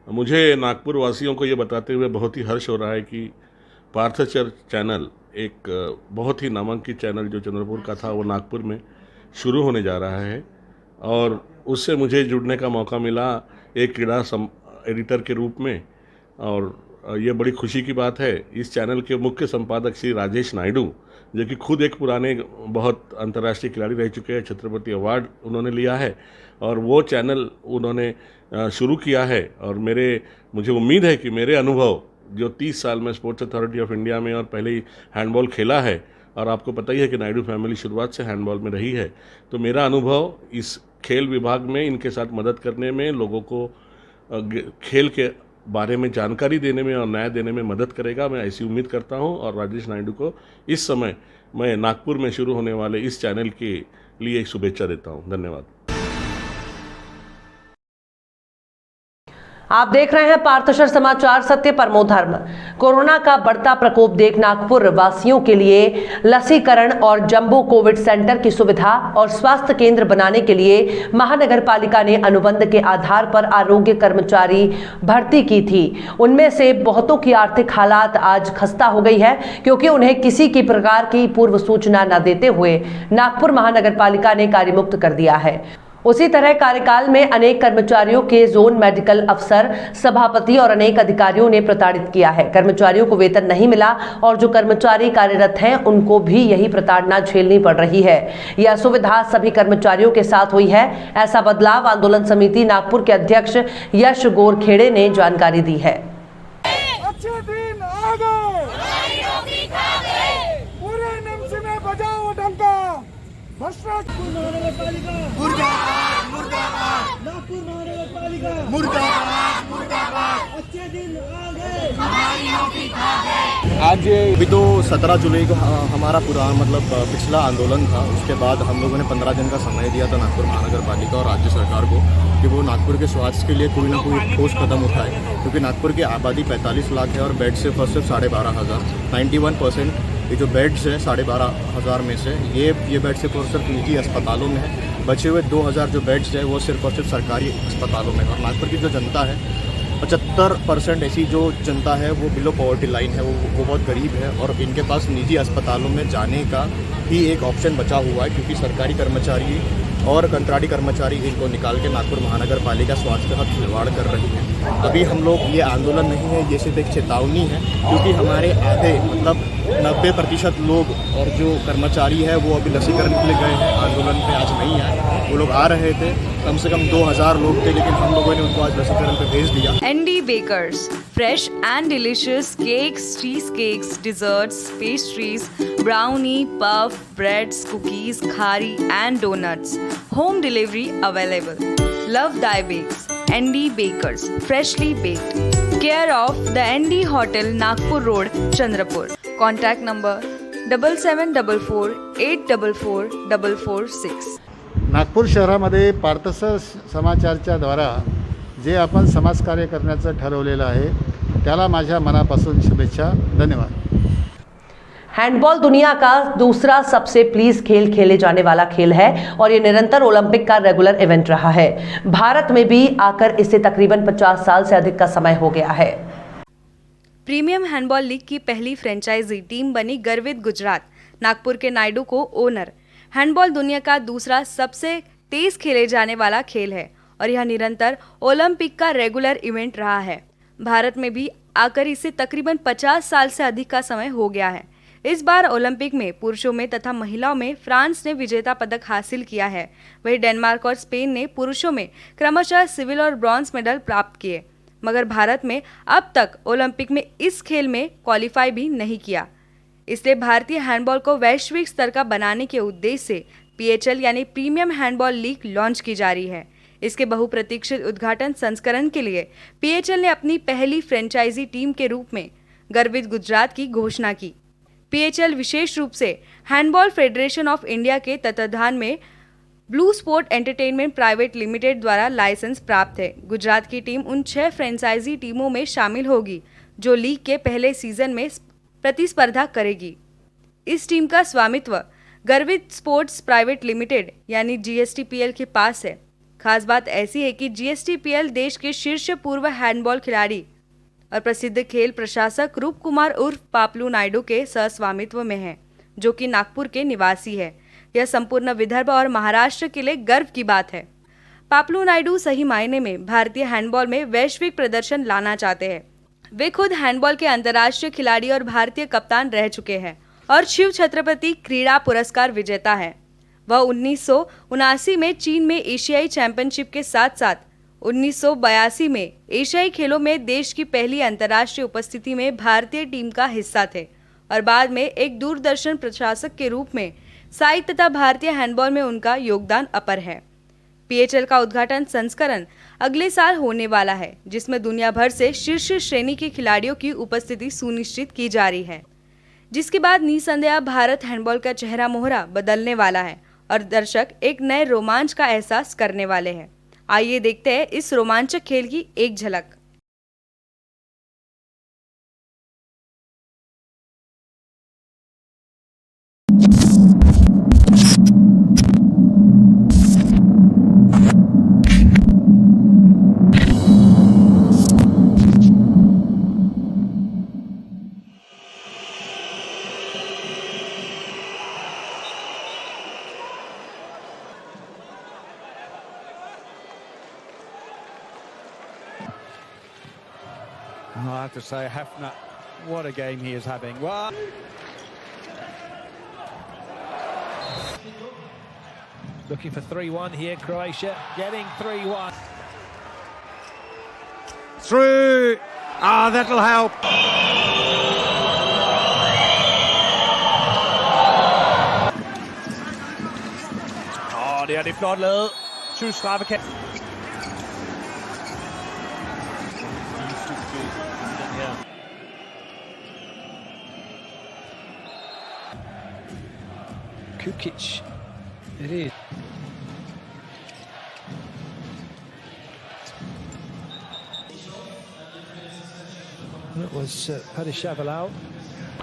मुझे नागपुर वासियों को ये बताते हुए बहुत ही हर्ष हो रहा है कि पार्थचर चैनल एक बहुत ही नामांकित चैनल जो चंद्रपुर का था वो नागपुर में शुरू होने जा रहा है और उससे मुझे जुड़ने का मौका मिला एक एडिटर के रूप में। और ये बड़ी खुशी की बात है। इस चैनल के मुख्य संपादक श्री राजेश नायडू, जो कि खुद एक पुराने बहुत अंतर्राष्ट्रीय खिलाड़ी रह चुके हैं, छत्रपति अवार्ड उन्होंने लिया है और वो चैनल उन्होंने शुरू किया है। और मुझे उम्मीद है कि मेरे अनुभव जो 30 साल में स्पोर्ट्स अथॉरिटी ऑफ इंडिया में और पहले ही हैंडबॉल खेला है, और आपको पता ही है कि नायडू फैमिली शुरुआत से हैंडबॉल में रही है, तो मेरा अनुभव इस खेल विभाग में इनके साथ मदद करने में, लोगों को खेल के बारे में जानकारी देने में और न्याय देने में मदद करेगा, मैं ऐसी उम्मीद करता हूं। और राजेश नायडू को इस समय मैं नागपुर में शुरू होने वाले इस चैनल के लिए शुभेच्छा देता हूं। धन्यवाद। आप देख रहे हैं पार्थचर समाचार, सत्य परमो धर्म। कोरोना का बढ़ता प्रकोप देख नागपुर वासियों के लिए लसीकरण और जंबो कोविड सेंटर की सुविधा और स्वास्थ्य केंद्र बनाने के लिए महानगर पालिका ने अनुबंध के आधार पर आरोग्य कर्मचारी भर्ती की थी। उनमें से बहुतों की आर्थिक हालात आज खस्ता हो गई है, क्योंकि उन्हें किसी की प्रकार की पूर्व सूचना न देते हुए नागपुर महानगर पालिका ने कार्यमुक्त कर दिया है। उसी तरह कार्यकाल में अनेक कर्मचारियों के जोन मेडिकल अफसर, सभापति और अनेक अधिकारियों ने प्रताड़ित किया है। कर्मचारियों को वेतन नहीं मिला और जो कर्मचारी कार्यरत हैं उनको भी यही प्रताड़ना झेलनी पड़ रही है। यह सुविधा सभी कर्मचारियों के साथ हुई है, ऐसा बदलाव आंदोलन समिति नागपुर के अध्यक्ष यश गोरखेड़े ने जानकारी दी है। अच्छे दिन आ गए, पूरे निम्स में बजाओ डंका। नागपुर महानगर पालिका मुर्दाबाद, मुर्दाबाद। नागपुर महानगर पालिका मुर्दाबाद, मुर्दाबाद। अच्छे दिन आ गए, हमारी नौकरी खा गए। आज अभी तो 17 जुलाई को हमारा पूरा पिछला आंदोलन था। उसके बाद हम लोगों ने 15 दिन का समय दिया था नागपुर महानगर पालिका और राज्य सरकार को कि वो नागपुर के स्वास्थ्य के लिए कोई ना कोई ठोस कदम उठाए, क्योंकि नागपुर की आबादी 45 लाख है और बेड सिर्फ 12,500। 91% ये जो बेड्स हैं 12,500 में से ये बेड सिर्फ और सिर्फ निजी अस्पतालों में है। बचे हुए 2,000 जो बेड्स हैं वो सिर्फ और सिर्फ सरकारी अस्पतालों में। और नागपुर की जो जनता है 75% ऐसी जो जनता है वो बिलो पॉवर्टी लाइन है, वो बहुत गरीब है और इनके पास निजी अस्पतालों में जाने का ही एक ऑप्शन बचा हुआ है, क्योंकि सरकारी कर्मचारी और कंत्राटी कर्मचारी इनको निकाल के नागपुर महानगर पालिका स्वास्थ्य का खिलवाड़ कर रही है। अभी हम लोग ये आंदोलन नहीं है, ये सिर्फ एक चेतावनी है, क्योंकि हमारे आधे 90% लोग और जो कर्मचारी है वो अभी लसीकरण के लिए गए हैं, आंदोलन पे आज नहीं आए। वो लोग आ रहे थे, कम से कम 2,000 लोग थे, लेकिन हम लोगों ने उनको आज लसीकरण पे भेज दिया। ND Bakers, fresh and delicious cakes, cheesecakes, desserts, pastries, brownie, puff, breads, cookies, khari and donuts. Home delivery available. Love Thy Bakes. ND Bakers, freshly baked. Care of the ND Hotel, Nagpur Road, Chandrapur. Contact number 7744 844 446. Nagpur शहरामध्ये पार्थचर समाचारच्या द्वारा जे आपण समाजकार्य करण्याचं ठरवलेलं आहे त्याला माझ्या मनापासून शुभेच्छा। धन्यवाद। हैंडबॉल दुनिया का दूसरा सबसे प्लीज खेल खेले जाने वाला खेल है और ये निरंतर ओलंपिक का रेगुलर इवेंट रहा है। भारत में भी आकर इसे तकरीबन 50 साल से अधिक का समय हो गया है। प्रीमियम हैंडबॉल लीग की पहली फ्रेंचाइजी टीम बनी गर्वित गुजरात। नागपुर के नायडू को ओनर। हैंडबॉल दुनिया का दूसरा सबसे तेज खेले जाने वाला खेल है और यह निरंतर ओलंपिक का रेगुलर इवेंट रहा है। भारत में भी आकर इसे तकरीबन 50 साल से अधिक का समय हो गया है। इस बार ओलंपिक में पुरुषों में तथा महिलाओं में फ्रांस ने विजेता पदक हासिल किया है। वहीं डेनमार्क और स्पेन ने पुरुषों में क्रमशः सिल्वर और ब्रॉन्ज मेडल प्राप्त किए, मगर भारत में अब तक ओलंपिक में इस खेल में क्वालिफाई भी नहीं किया। इसलिए भारतीय हैंडबॉल को वैश्विक स्तर का बनाने के उद्देश्य से PHL यानी प्रीमियम हैंडबॉल लीग लॉन्च की जा रही है। इसके बहुप्रतीक्षित उद्घाटन संस्करण के लिए PHL ने अपनी पहली फ्रेंचाइजी टीम के रूप में गर्वित गुजरात की घोषणा की। PHL विशेष रूप से हैंडबॉल फेडरेशन ऑफ इंडिया के तत्वाधान में blue sport entertainment private limited द्वारा लाइसेंस प्राप्त है। गुजरात की टीम उन 6 फ्रेंचाइजी टीमों में शामिल होगी जो लीग के पहले सीजन में प्रतिस्पर्धा करेगी। इस टीम का स्वामित्व गर्वित स्पोर्ट्स प्राइवेट लिमिटेड यानी GSTPL के पास है। खास बात ऐसी है कि GSTPL देश के शीर्ष पूर्व हैंडबॉल खिलाड़ी और प्रसिद्ध खेल प्रशासक रूप कुमार उर्फ पापलू नायडू के सहस्वामित्व में है, जो कि नागपुर के निवासी है। यह संपूर्ण विदर्भ और महाराष्ट्र के लिए गर्व की बात है। पापलू नायडू सही मायने में भारतीय हैंडबॉल में वैश्विक प्रदर्शन लाना चाहते हैं। वे खुद हैंडबॉल के अंतर्राष्ट्रीय खिलाड़ी और भारतीय कप्तान रह चुके हैं और शिव छत्रपति क्रीड़ा पुरस्कार विजेता है। वह 1979 में चीन में एशियाई चैंपियनशिप के साथ साथ 1982 में एशियाई खेलों में देश की पहली अंतर्राष्ट्रीय उपस्थिति में भारतीय टीम का हिस्सा थे और बाद में एक दूरदर्शन प्रशासक के रूप में साई तथा भारतीय हैंडबॉल में उनका योगदान अपर है। PHL का उद्घाटन संस्करण अगले साल होने वाला है, जिसमें दुनिया भर से शीर्ष श्रेणी के खिलाड़ियों की उपस्थिति सुनिश्चित की जा रही है, जिसके बाद निसंदेह भारत हैंडबॉल का चेहरा मोहरा बदलने वाला है और दर्शक एक नए रोमांच का एहसास करने वाले हैं। आइए देखते हैं इस रोमांचक खेल की एक झलक। I have to say, Hefner, what a game he is having. Well, looking for 3-1 here, Croatia getting 3-1. Through! Ah, that'll help. Det er flot lavet. Synes straffekast. Kukic, it is. That was Padishaval out.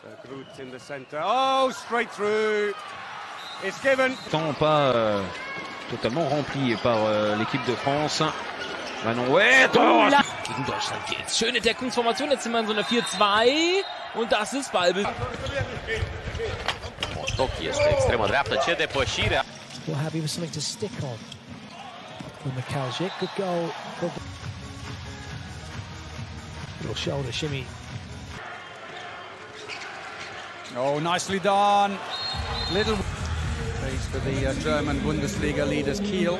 So Groot in the center. Oh, straight through. It's given. Temps pas totalement rempli par l'équipe de France. Manon, ouais, gegen Deutschland geht's. Schöne Deckungsformation, jetzt sind wir in so einer 4-2 und das ist Ballbesitz. Mostochi este extremă dreaptă, ce depășire. Still happy with something to stick on from Mikaljic. Good goal. Little shoulder shimmy. Oh, nicely done. Little place for the German Bundesliga leaders Kiel.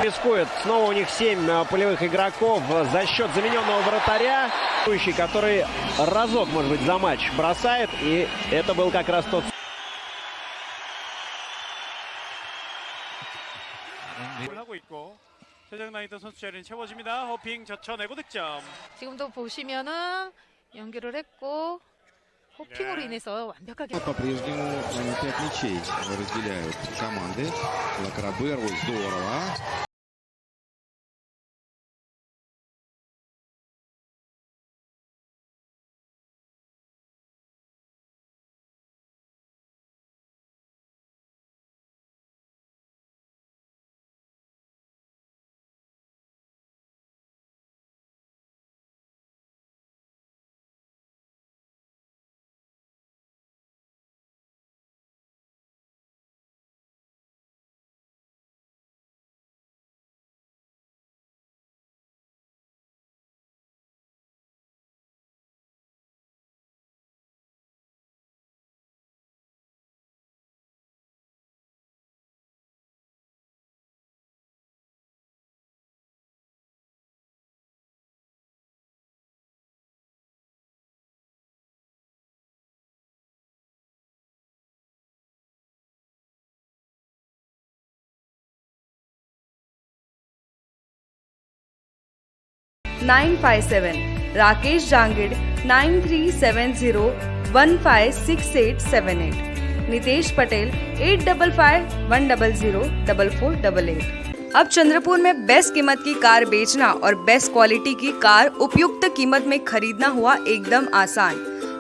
Рискует. Снова у них 7 полевых игроков за счет замененного вратаря, который разок, может быть, за матч бросает. И это был как раз тот... 지금도 보시면은 연결을 했고 호핑으로 인해서 완벽하게 по-прежнему 5 мячей разделяют команды. Лакраберу здорово. 957, Rakesh Jangid 9370156878, Nitesh Patel 8551004488। अब चंद्रपुर में best कीमत की car बेचना और best quality की car उपयुक्त कीमत में खरीदना हुआ एकदम आसान।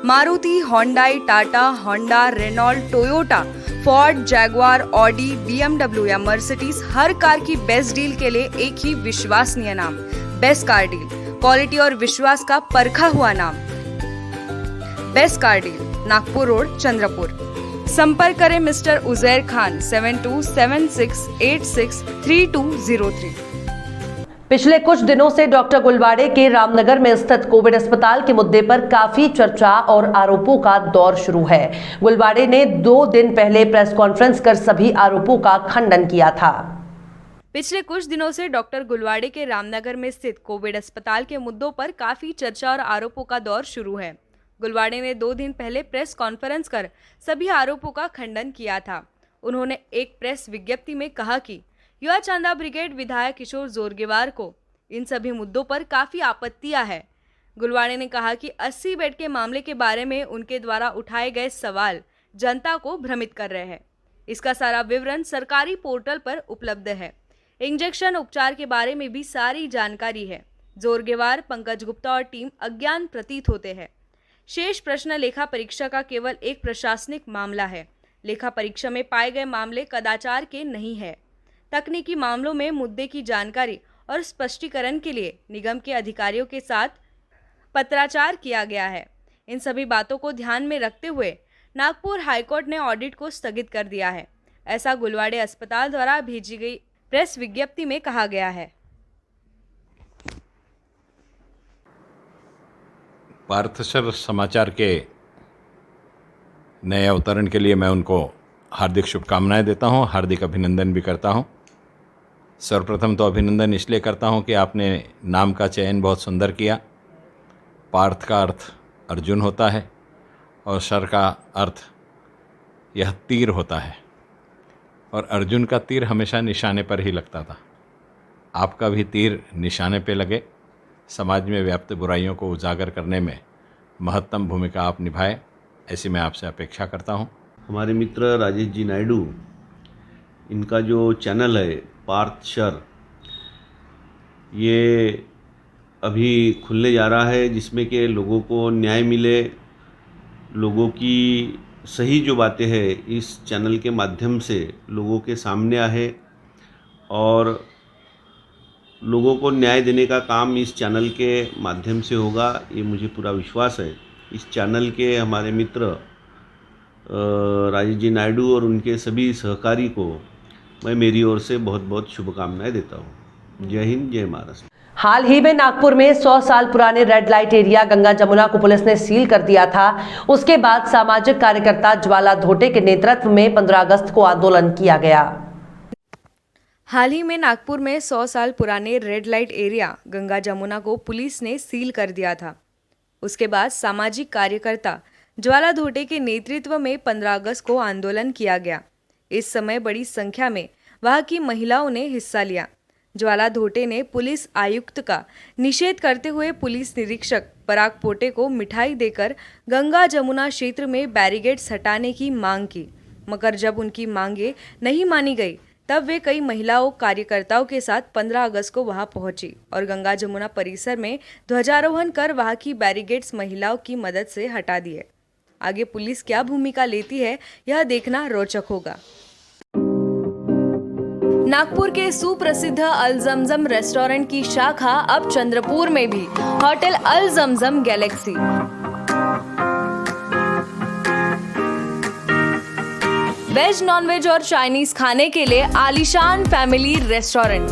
Maruti, Hyundai, Tata, Honda, Renault, Toyota, Ford, Jaguar, Audi, BMW या मर्सिडीज, हर कार की बेस्ट डील के लिए एक ही विश्वसनीय नाम, बेस्ट कार डील। क्वालिटी और विश्वास का परखा हुआ नाम, best car deal, Nagpur road, Chandrapur. संपर्क करें मिस्टर उजैर खान 7276863203। पिछले कुछ दिनों से डॉक्टर गुलवाड़े के रामनगर में स्थित कोविड अस्पताल के मुद्दे पर काफी चर्चा और आरोपों का दौर शुरू है। गुलवाड़े ने 2 दिन पहले प्रेस कॉन्फ्रेंस कर सभी आरोपों का खंडन किया था। पिछले कुछ दिनों से डॉक्टर गुलवाड़े के रामनगर में स्थित कोविड अस्पताल के मुद्दों पर काफी चर्चा और आरोपों का दौर शुरू है। गुलवाड़े ने 2 दिन पहले प्रेस कॉन्फ्रेंस कर सभी आरोपों का खंडन किया था। उन्होंने एक प्रेस विज्ञप्ति में कहा कि युवा चांदा ब्रिगेड विधायक किशोर जोरगेवार को इन सभी मुद्दों पर काफी आपत्तियां है। गुलवाड़े ने कहा कि 80 बेड के मामले के बारे में उनके द्वारा उठाए गए सवाल जनता को भ्रमित कर रहे हैं। इसका सारा विवरण सरकारी पोर्टल पर उपलब्ध है। इंजेक्शन उपचार के बारे में भी सारी जानकारी है। जोरगेवार, पंकज गुप्ता और टीम अज्ञान प्रतीत होते हैं। शेष प्रश्न लेखा परीक्षा का केवल एक प्रशासनिक मामला है। लेखा परीक्षा में पाए गए मामले कदाचार के नहीं है। तकनीकी मामलों में मुद्दे की जानकारी और स्पष्टीकरण के लिए निगम के अधिकारियों के साथ पत्राचार किया गया है। इन सभी बातों को ध्यान में रखते हुए नागपुर हाईकोर्ट ने ऑडिट को स्थगित कर दिया है। ऐसा गुलवाड़े अस्पताल द्वारा भेजी गई प्रेस विज्ञप्ति में कहा गया है। पार्थसर समाचार के नए अवतरण के लिए मैं उनको हार्दिक शुभकामनाएं देता हूं, हार्दिक अभिनंदन भी करता हूं। सर्वप्रथम तो अभिनंदन इसलिए करता हूं कि आपने नाम का चयन बहुत सुंदर किया। पार्थ का अर्थ अर्जुन होता है और सर का अर्थ यह तीर होता है, और अर्जुन का तीर हमेशा निशाने पर ही लगता था। आपका भी तीर निशाने पे लगे, समाज में व्याप्त बुराइयों को उजागर करने में महत्तम भूमिका आप निभाए, ऐसी मैं आपसे अपेक्षा करता हूं। हमारे मित्र राजेश जी नायडू, इनका जो चैनल है पार्थसर, ये अभी खुलने जा रहा है, जिसमें कि लोगों को न्याय मिले, लोगों की सही जो बातें हैं इस चैनल के माध्यम से लोगों के सामने आए और लोगों को न्याय देने का काम इस चैनल के माध्यम से होगा, ये मुझे पूरा विश्वास है। इस चैनल के हमारे मित्र राजेश जी नायडू और उनके सभी सहकारी को मैं मेरी ओर से बहुत बहुत शुभकामनाएं देता हूँ। जय हिंद, जय महाराष्ट्र। हाल ही में नागपुर में 100 साल पुराने red light area Ganga Jamuna को पुलिस ने सील कर दिया था। उसके बाद सामाजिक कार्यकर्ता ज्वाला धोटे के नेतृत्व में 15 अगस्त को आंदोलन किया गया। हाल ही में नागपुर में 100 साल पुराने red light area Ganga Jamuna को पुलिस ने सील कर दिया था। उसके बाद सामाजिक कार्यकर्ता ज्वाला धोटे के नेतृत्व में 15 अगस्त को आंदोलन किया गया। इस समय बड़ी संख्या में वहां की महिलाओं ने हिस्सा लिया। ज्वाला धोटे ने पुलिस आयुक्त का निषेध करते हुए पुलिस निरीक्षक पराग पोटे को मिठाई देकर गंगा जमुना क्षेत्र में बैरिकेड्स हटाने की मांग की, मगर जब उनकी मांगे नहीं मानी गई तब वे कई महिलाओं कार्यकर्ताओं के साथ 15 अगस्त को वहां पहुंची और गंगा जमुना परिसर में ध्वजारोहण कर वहां की बैरिकेड्स महिलाओं की मदद से हटा दिए। आगे पुलिस क्या भूमिका लेती है यह देखना रोचक होगा। नागपुर के सुप्रसिद्ध अल जमजम रेस्टोरेंट की शाखा अब चंद्रपुर में भी, होटल अल जमजम गैलेक्सी। वेज, नॉनवेज और चाइनीज खाने के लिए आलीशान फैमिली रेस्टोरेंट,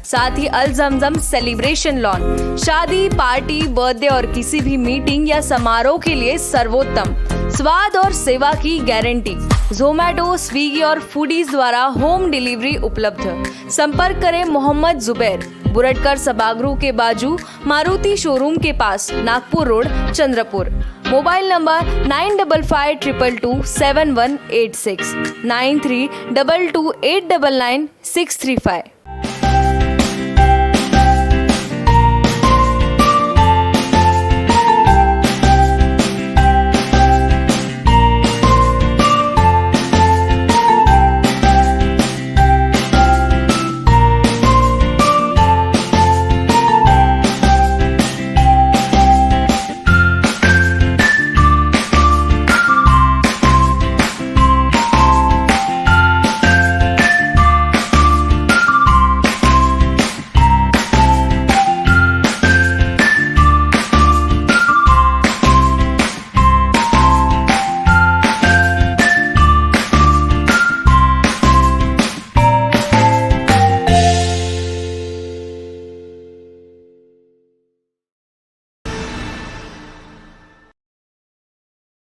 साथ ही अल जमजम सेलिब्रेशन लॉन, शादी, पार्टी, बर्थडे और किसी भी मीटिंग या समारोह के लिए सर्वोत्तम स्वाद और सेवा की गारंटी। ज़ोमैटो, स्विगी और फूडीज द्वारा होम डिलीवरी उपलब्ध। संपर्क करें मोहम्मद जुबैर, बुरटकर सभागृह के बाजू, मारुति शोरूम के पास, Nagpur road, Chandrapur. Mobile number 9552227186 932228999635।